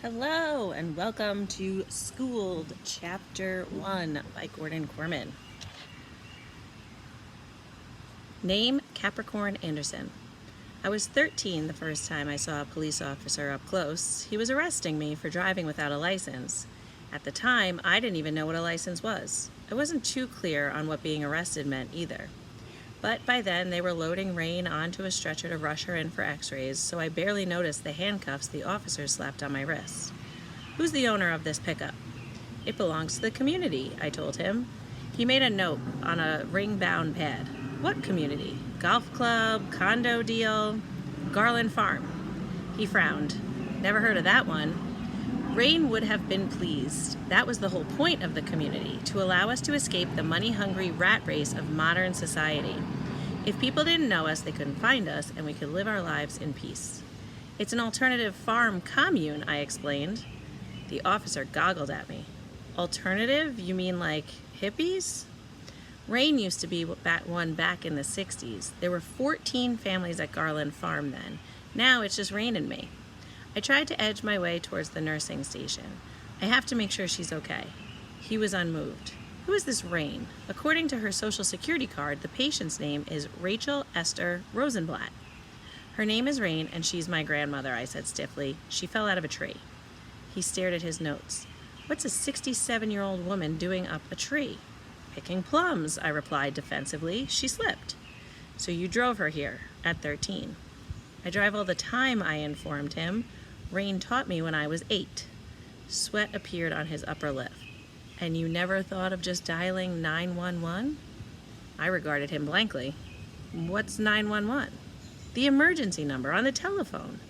Hello and welcome to Schooled Chapter 1 by Gordon Corman. Name Capricorn Anderson. I was 13 the first time I saw a police officer up close. He was arresting me for driving without a license. At the time, I didn't even know what a license was. I wasn't too clear on what being arrested meant either. But by then, they were loading Rain onto a stretcher to rush her in for x-rays, so I barely noticed the handcuffs the officers slapped on my wrists. Who's the owner of this pickup? It belongs to the community, I told him. He made a note on a ring-bound pad. What community? Golf club, condo deal, Garland Farm. He frowned. Never heard of that one. Rain would have been pleased. That was the whole point of the community, to allow us to escape the money-hungry rat race of modern society. If people didn't know us, they couldn't find us, and we could live our lives in peace. It's an alternative farm commune, I explained. The officer goggled at me. Alternative? You mean like hippies? Rain used to be one back in the 60s. There were 14 families at Garland Farm then. Now it's just Rain and me. I tried to edge my way towards the nursing station. I have to make sure she's okay. He was unmoved. Who is this Rain? According to her social security card, the patient's name is Rachel Esther Rosenblatt. Her name is Rain, and she's my grandmother, I said stiffly. She fell out of a tree. He stared at his notes. What's a 67-year-old woman doing up a tree? Picking plums, I replied defensively. She slipped. So you drove her here at 13. I drive all the time, I informed him. Rain taught me when I was 8. Sweat appeared on his upper lip. And you never thought of just dialing 911? I regarded him blankly. What's 911? The emergency number on the telephone.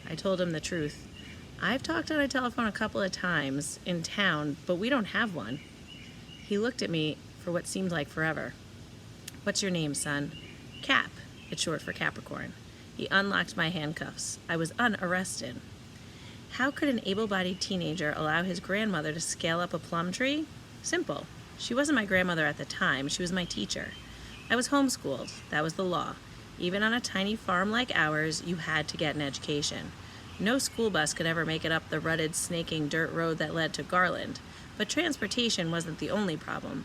I told him the truth. I've talked on a telephone a couple of times in town, but we don't have one. He looked at me for what seemed like forever. What's your name, son? Cap. It's short for Capricorn. He unlocked my handcuffs. I was unarrested. How could an able-bodied teenager allow his grandmother to scale up a plum tree? Simple. She wasn't my grandmother at the time. She was my teacher. I was homeschooled. That was the law. Even on a tiny farm like ours, you had to get an education. No school bus could ever make it up the rutted, snaking dirt road that led to Garland. But transportation wasn't the only problem.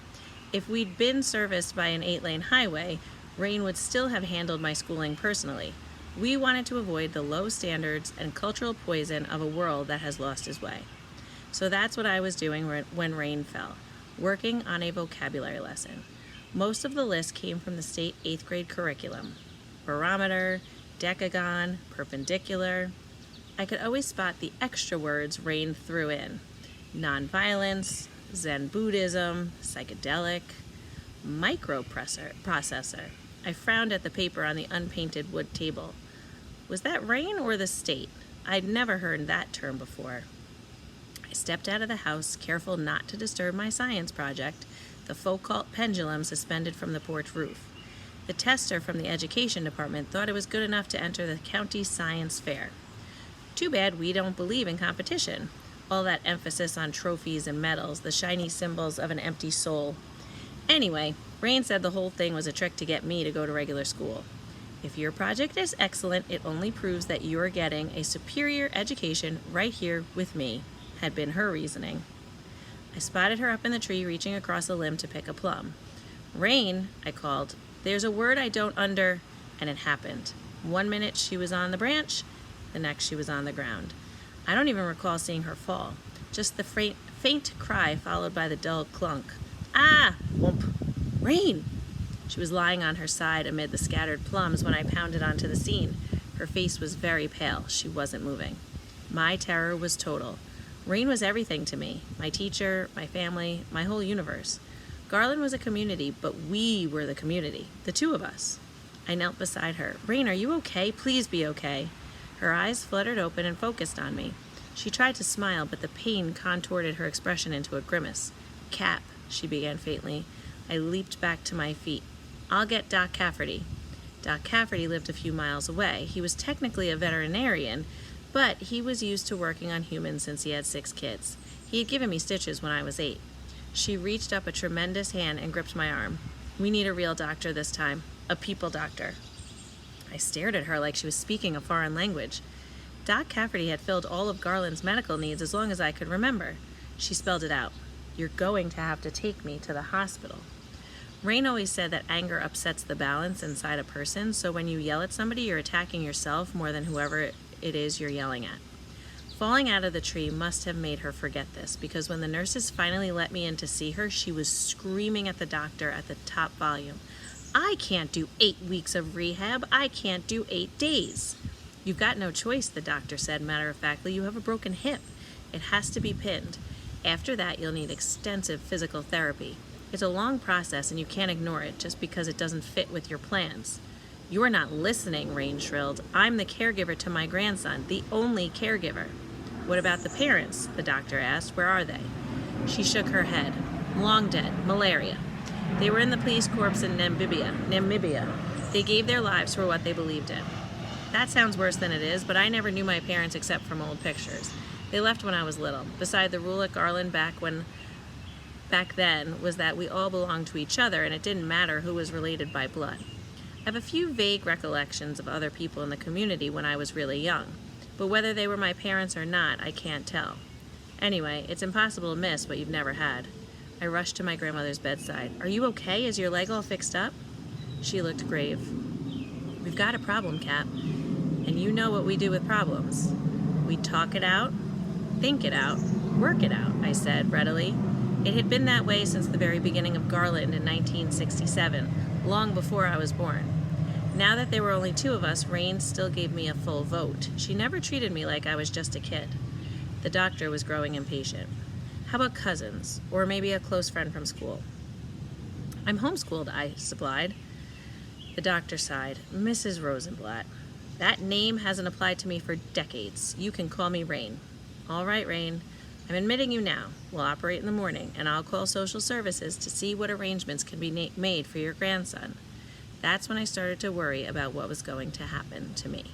If we'd been serviced by an 8-lane highway, Rain would still have handled my schooling personally. We wanted to avoid the low standards and cultural poison of a world that has lost its way. So that's what I was doing when Rain fell, working on a vocabulary lesson. Most of the list came from the state 8th grade curriculum. Barometer, decagon, perpendicular. I could always spot the extra words Rain threw in. Nonviolence, Zen Buddhism, psychedelic, microprocessor. I frowned at the paper on the unpainted wood table. Was that Rain or the state? I'd never heard that term before. I stepped out of the house, careful not to disturb my science project, the Foucault pendulum suspended from the porch roof. The tester from the education department thought it was good enough to enter the county science fair. Too bad we don't believe in competition. All that emphasis on trophies and medals, the shiny symbols of an empty soul. Anyway, Rain said the whole thing was a trick to get me to go to regular school. If your project is excellent, it only proves that you're getting a superior education right here with me, had been her reasoning. I spotted her up in the tree, reaching across a limb to pick a plum. Rain, I called. There's a word I don't and it happened. 1 minute she was on the branch, the next she was on the ground. I don't even recall seeing her fall. Just the faint cry followed by the dull clunk. Ah! Whoomp! Rain! She was lying on her side amid the scattered plums when I pounded onto the scene. Her face was very pale. She wasn't moving. My terror was total. Rain was everything to me. My teacher, my family, my whole universe. Garland was a community, but we were the community. The two of us. I knelt beside her. Rain, are you okay? Please be okay. Her eyes fluttered open and focused on me. She tried to smile, but the pain contorted her expression into a grimace. Cap, she began faintly. I leaped back to my feet. I'll get Doc Cafferty. Doc Cafferty lived a few miles away. He was technically a veterinarian, but he was used to working on humans since he had 6 kids. He had given me stitches when I was 8. She reached up a tremendous hand and gripped my arm. We need a real doctor this time. A people doctor. I stared at her like she was speaking a foreign language. Doc Cafferty had filled all of Garland's medical needs as long as I could remember. She spelled it out. You're going to have to take me to the hospital. Rain always said that anger upsets the balance inside a person, so when you yell at somebody, you're attacking yourself more than whoever it is you're yelling at. Falling out of the tree must have made her forget this, because when the nurses finally let me in to see her, she was screaming at the doctor at the top volume. I can't do 8 weeks of rehab. I can't do 8 days. You've got no choice, the doctor said matter-of-factly. You have a broken hip. It has to be pinned. After that, you'll need extensive physical therapy. It's a long process and you can't ignore it just because it doesn't fit with your plans. You're not listening, Rain shrilled. I'm the caregiver to my grandson, the only caregiver. What about the parents? The doctor asked. Where are they? She shook her head. Long dead. Malaria. They were in the police corps in Namibia. They gave their lives for what they believed in. That sounds worse than it is, but I never knew my parents except from old pictures. They left when I was little. Beside the rule at Garland back then was that we all belonged to each other and it didn't matter who was related by blood. I have a few vague recollections of other people in the community when I was really young, but whether they were my parents or not, I can't tell. Anyway, it's impossible to miss what you've never had. I rushed to my grandmother's bedside. Are you okay? Is your leg all fixed up? She looked grave. We've got a problem, Cap, and you know what we do with problems. We talk it out, think it out, work it out, I said readily. It had been that way since the very beginning of Garland in 1967, long before I was born. Now that there were only 2 of us, Rain still gave me a full vote. She never treated me like I was just a kid. The doctor was growing impatient. How about cousins, or maybe a close friend from school? I'm homeschooled, I supplied. The doctor sighed. Mrs. Rosenblatt. That name hasn't applied to me for decades. You can call me Rain. All right, Rain. I'm admitting you now. We'll operate in the morning, and I'll call social services to see what arrangements can be made for your grandson. That's when I started to worry about what was going to happen to me.